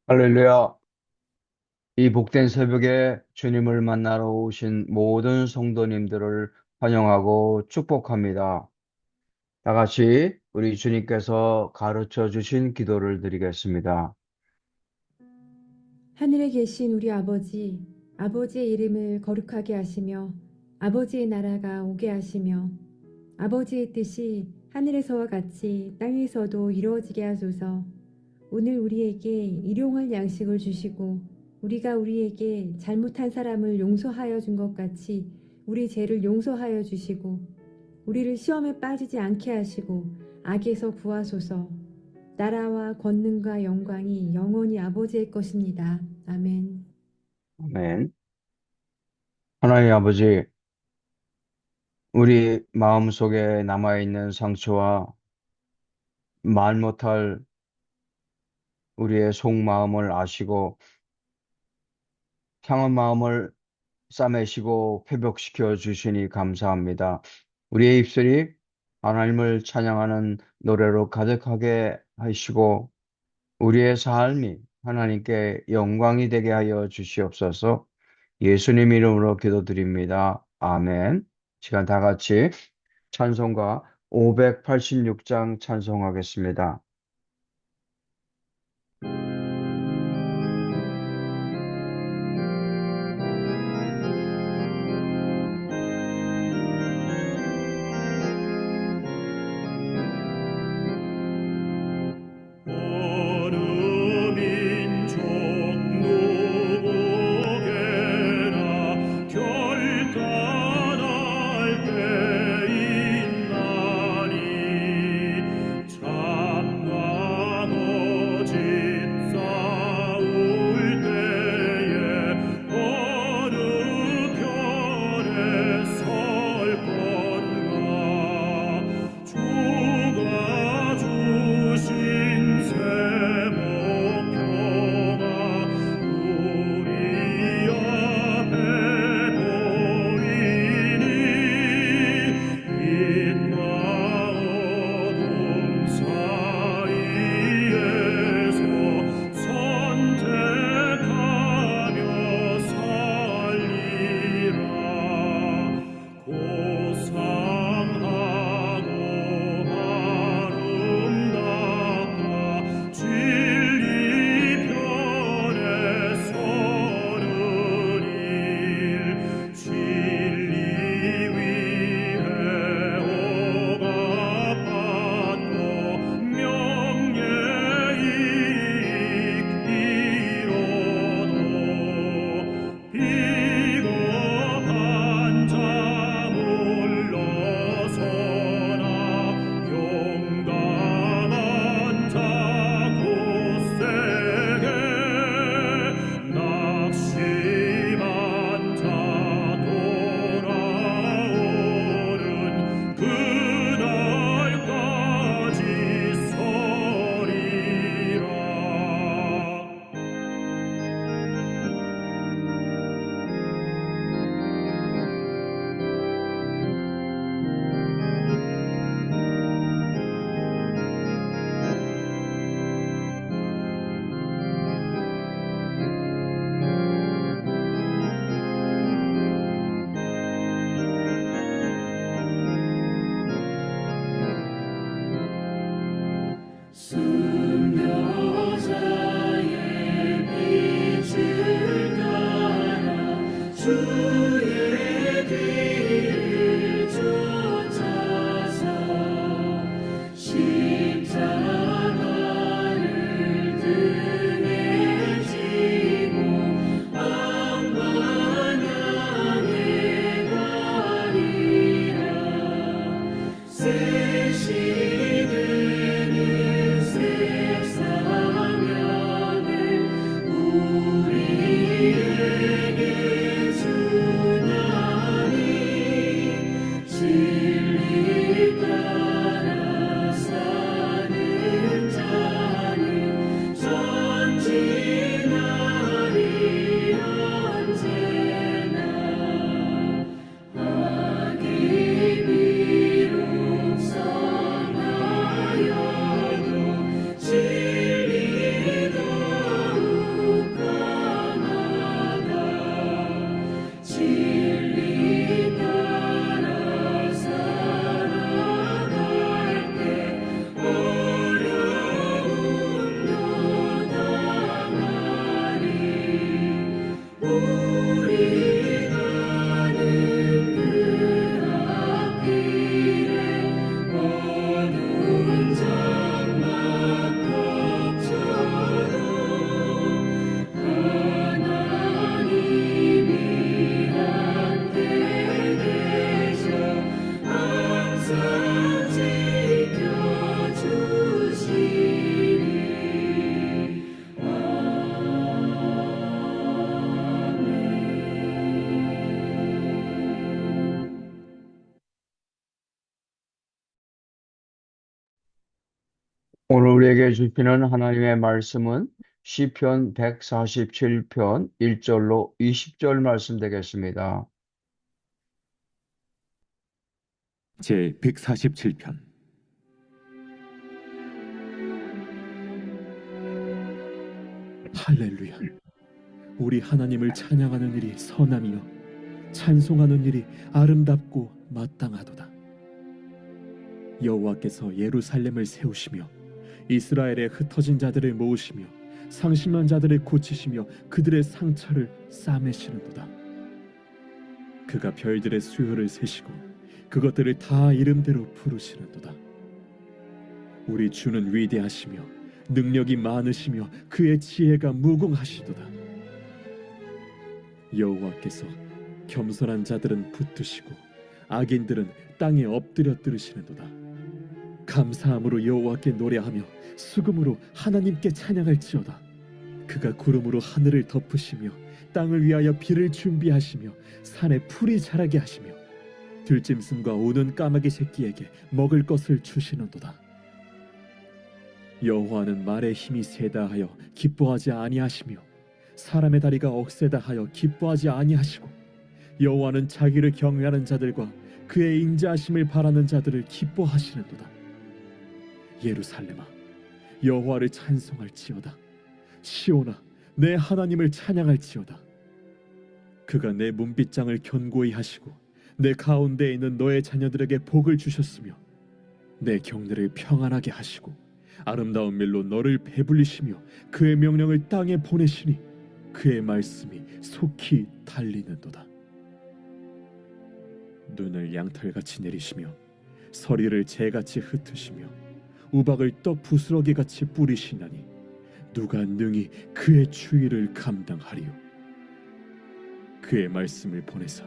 할렐루야. 이 복된 새벽에 주님을 만나러 오신 모든 성도님들을 환영하고 축복합니다. 다 같이 우리 주님께서 가르쳐 주신 기도를 드리겠습니다. 하늘에 계신 우리 아버지, 아버지의 이름을 거룩하게 하시며 아버지의 나라가 오게 하시며 아버지의 뜻이 하늘에서와 같이 땅에서도 이루어지게 하소서. 오늘 우리에게 일용할 양식을 주시고 우리가 우리에게 잘못한 사람을 용서하여 준 것 같이 우리 죄를 용서하여 주시고 우리를 시험에 빠지지 않게 하시고 악에서 구하소서. 나라와 권능과 영광이 영원히 아버지의 것입니다. 아멘. 아멘. 하나님 아버지, 우리 마음속에 남아있는 상처와 말 못할 우리의 속마음을 아시고 상한 마음을 싸매시고 회복시켜 주시니 감사합니다. 우리의 입술이 하나님을 찬양하는 노래로 가득하게 하시고 우리의 삶이 하나님께 영광이 되게 하여 주시옵소서. 예수님 이름으로 기도드립니다. 아멘. 시간 다 같이 찬송가 586장 찬송하겠습니다. 어느 민족 누구에게나 결단할 때 있나니 참나 우리에게 주시는 하나님의 말씀은 시편 147편 1절로 20절 말씀 되겠습니다. 제 147편. 할렐루야. 우리 하나님을 찬양하는 일이 선함이요 찬송하는 일이 아름답고 마땅하도다. 여호와께서 예루살렘을 세우시며 이스라엘의 흩어진 자들을 모으시며 상심한 자들을 고치시며 그들의 상처를 싸매시는도다. 그가 별들의 수요를 세시고 그것들을 다 이름대로 부르시는도다. 우리 주는 위대하시며 능력이 많으시며 그의 지혜가 무궁하시도다. 여호와께서 겸손한 자들은 붙드시고 악인들은 땅에 엎드려 들으시는도다. 감사함으로 여호와께 노래하며 수금으로 하나님께 찬양할지어다. 그가 구름으로 하늘을 덮으시며 땅을 위하여 비를 준비하시며 산에 풀이 자라게 하시며 들짐승과 우는 까마귀 새끼에게 먹을 것을 주시는도다. 여호와는 말의 힘이 세다 하여 기뻐하지 아니하시며 사람의 다리가 억세다 하여 기뻐하지 아니하시고 여호와는 자기를 경외하는 자들과 그의 인자하심을 바라는 자들을 기뻐하시는도다. 예루살렘아, 여호와를 찬송할지어다. 시온아, 내 하나님을 찬양할지어다. 그가 내 문빗장을 견고히 하시고 내 가운데에 있는 너의 자녀들에게 복을 주셨으며 내 경내를 평안하게 하시고 아름다운 밀로 너를 배불리시며 그의 명령을 땅에 보내시니 그의 말씀이 속히 달리는도다. 눈을 양털같이 내리시며 서리를 재같이 흩으시며 우박을 떡 부스러기같이 뿌리시나니 누가 능히 그의 추위를 감당하리요. 그의 말씀을 보내사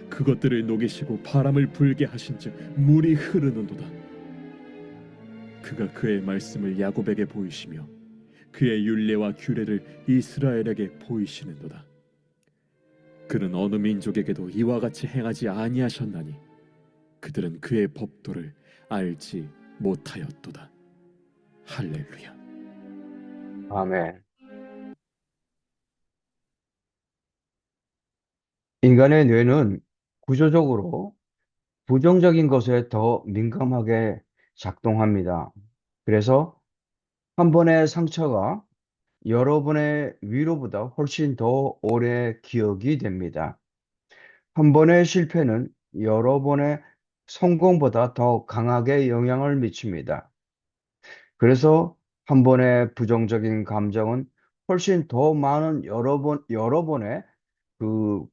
그것들을 녹이시고 바람을 불게 하신즉 물이 흐르는도다. 그가 그의 말씀을 야곱에게 보이시며 그의 율례와 규례를 이스라엘에게 보이시는도다. 그는 어느 민족에게도 이와 같이 행하지 아니하셨나니 그들은 그의 법도를 알지 못하였도다. 할렐루야. 아멘. 인간의 뇌는 구조적으로 부정적인 것에 더 민감하게 작동합니다. 그래서 한 번의 상처가 여러 번의 위로보다 훨씬 더 오래 기억이 됩니다. 한 번의 실패는 여러 번의 성공보다 더 강하게 영향을 미칩니다. 그래서 한 번의 부정적인 감정은 훨씬 더 많은 여러 번의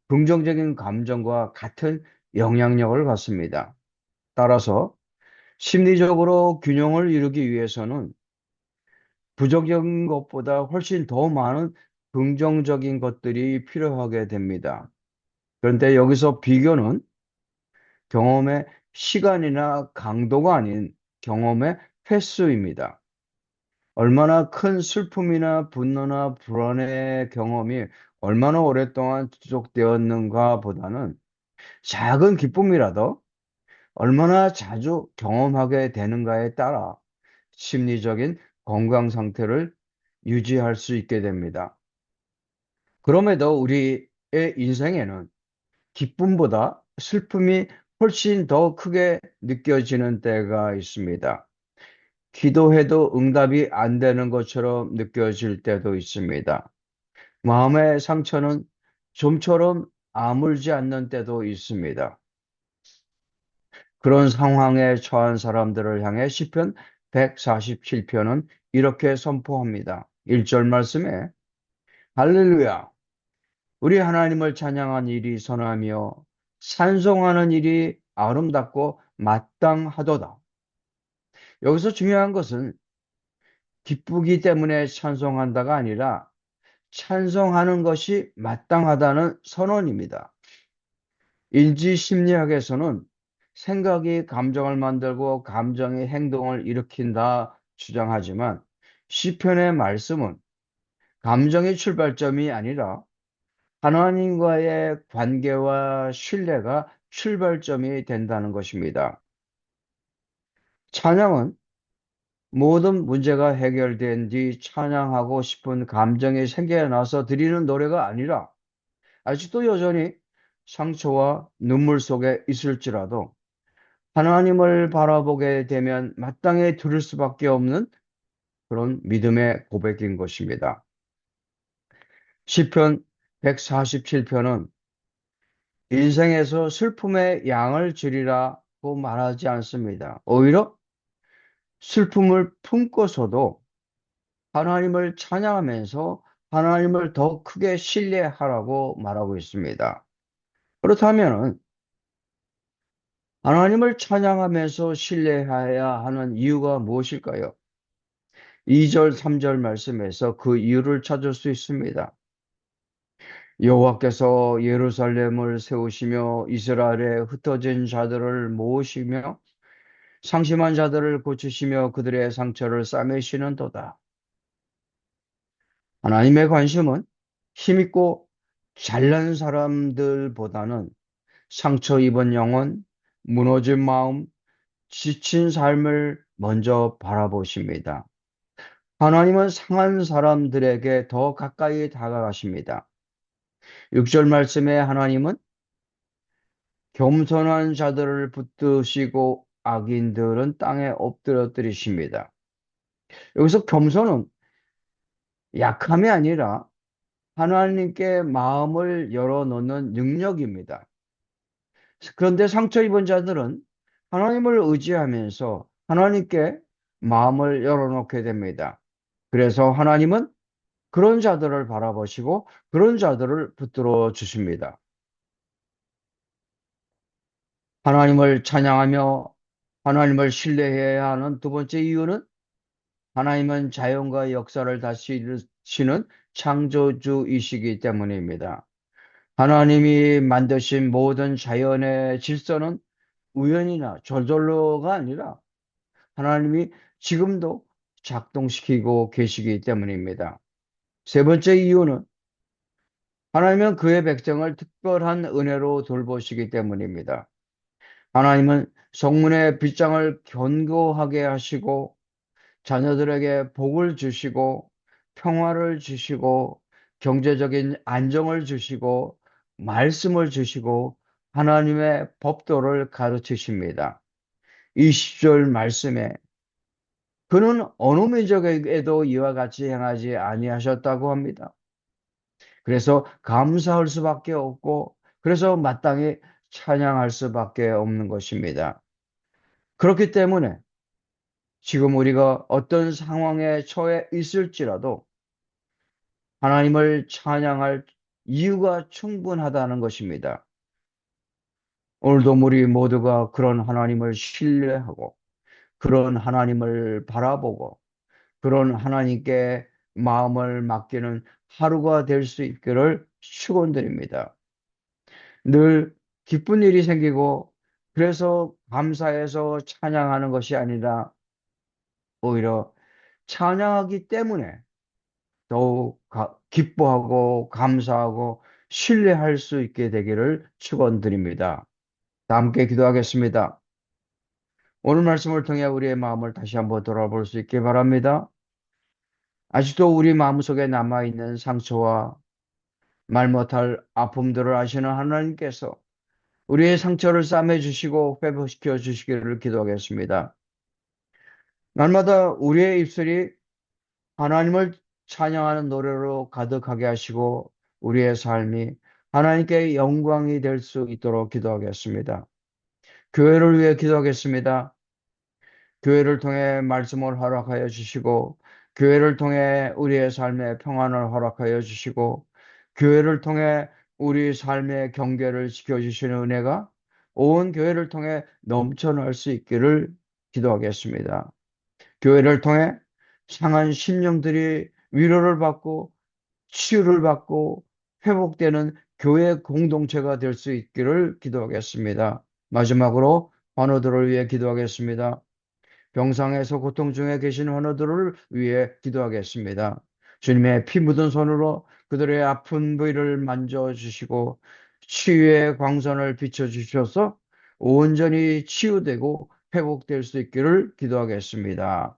긍정적인 감정과 같은 영향력을 갖습니다. 따라서 심리적으로 균형을 이루기 위해서는 부정적인 것보다 훨씬 더 많은 긍정적인 것들이 필요하게 됩니다. 그런데 여기서 비교는 경험의 시간이나 강도가 아닌 경험의 횟수입니다. 얼마나 큰 슬픔이나 분노나 불안의 경험이 얼마나 오랫동안 지속되었는가 보다는 작은 기쁨이라도 얼마나 자주 경험하게 되는가에 따라 심리적인 건강 상태를 유지할 수 있게 됩니다. 그럼에도 우리의 인생에는 기쁨보다 슬픔이 훨씬 더 크게 느껴지는 때가 있습니다. 기도해도 응답이 안 되는 것처럼 느껴질 때도 있습니다. 마음의 상처는 좀처럼 아물지 않는 때도 있습니다. 그런 상황에 처한 사람들을 향해 시편 147편은 이렇게 선포합니다. 1절 말씀에 할렐루야! 우리 하나님을 찬양한 일이 선하며 찬송하는 일이 아름답고 마땅하도다. 여기서 중요한 것은 기쁘기 때문에 찬송한다가 아니라 찬송하는 것이 마땅하다는 선언입니다. 인지 심리학에서는 생각이 감정을 만들고 감정이 행동을 일으킨다 주장하지만 시편의 말씀은 감정의 출발점이 아니라 하나님과의 관계와 신뢰가 출발점이 된다는 것입니다. 찬양은 모든 문제가 해결된 뒤 찬양하고 싶은 감정이 생겨나서 드리는 노래가 아니라 아직도 여전히 상처와 눈물 속에 있을지라도 하나님을 바라보게 되면 마땅히 들을 수밖에 없는 그런 믿음의 고백인 것입니다. 시편 147편은 인생에서 슬픔의 양을 줄이라고 말하지 않습니다. 오히려 슬픔을 품고서도 하나님을 찬양하면서 하나님을 더 크게 신뢰하라고 말하고 있습니다. 그렇다면 하나님을 찬양하면서 신뢰해야 하는 이유가 무엇일까요? 2절, 3절 말씀에서 그 이유를 찾을 수 있습니다. 여호와께서 예루살렘을 세우시며 이스라엘에 흩어진 자들을 모으시며 상심한 자들을 고치시며 그들의 상처를 싸매시는도다. 하나님의 관심은 힘있고 잘난 사람들보다는 상처 입은 영혼, 무너진 마음, 지친 삶을 먼저 바라보십니다. 하나님은 상한 사람들에게 더 가까이 다가가십니다. 6절 말씀에 하나님은 겸손한 자들을 붙드시고 악인들은 땅에 엎드러뜨리십니다. 여기서 겸손은 약함이 아니라 하나님께 마음을 열어놓는 능력입니다. 그런데 상처 입은 자들은 하나님을 의지하면서 하나님께 마음을 열어놓게 됩니다. 그래서 하나님은 그런 자들을 바라보시고 그런 자들을 붙들어 주십니다. 하나님을 찬양하며 하나님을 신뢰해야 하는 두 번째 이유는 하나님은 자연과 역사를 다스리시는 창조주이시기 때문입니다. 하나님이 만드신 모든 자연의 질서는 우연이나 저절로가 아니라 하나님이 지금도 작동시키고 계시기 때문입니다. 세 번째 이유는 하나님은 그의 백성을 특별한 은혜로 돌보시기 때문입니다. 하나님은 성문의 빗장을 견고하게 하시고 자녀들에게 복을 주시고 평화를 주시고 경제적인 안정을 주시고 말씀을 주시고 하나님의 법도를 가르치십니다. 20절 말씀에 그는 어느 민족에게도 이와 같이 행하지 아니하셨다고 합니다. 그래서 감사할 수밖에 없고 그래서 마땅히 찬양할 수밖에 없는 것입니다. 그렇기 때문에 지금 우리가 어떤 상황에 처해 있을지라도 하나님을 찬양할 이유가 충분하다는 것입니다. 오늘도 우리 모두가 그런 하나님을 신뢰하고 그런 하나님을 바라보고 그런 하나님께 마음을 맡기는 하루가 될 수 있기를 축원드립니다. 늘 기쁜 일이 생기고 그래서 감사해서 찬양하는 것이 아니라 오히려 찬양하기 때문에 더욱 기뻐하고 감사하고 신뢰할 수 있게 되기를 축원드립니다. 다 함께 기도하겠습니다. 오늘 말씀을 통해 우리의 마음을 다시 한번 돌아볼 수 있게 바랍니다. 아직도 우리 마음속에 남아있는 상처와 말 못할 아픔들을 아시는 하나님께서 우리의 상처를 싸매주시고 회복시켜 주시기를 기도하겠습니다. 날마다 우리의 입술이 하나님을 찬양하는 노래로 가득하게 하시고 우리의 삶이 하나님께 영광이 될 수 있도록 기도하겠습니다. 교회를 위해 기도하겠습니다. 교회를 통해 말씀을 허락하여 주시고 교회를 통해 우리의 삶에 평안을 허락하여 주시고 교회를 통해 우리 삶의 경계를 지켜주시는 은혜가 온 교회를 통해 넘쳐날 수 있기를 기도하겠습니다. 교회를 통해 상한 심령들이 위로를 받고 치유를 받고 회복되는 교회 공동체가 될 수 있기를 기도하겠습니다. 마지막으로 환우들을 위해 기도하겠습니다. 병상에서 고통 중에 계신 환우들을 위해 기도하겠습니다. 주님의 피 묻은 손으로 그들의 아픈 부위를 만져주시고 치유의 광선을 비춰주셔서 온전히 치유되고 회복될 수 있기를 기도하겠습니다.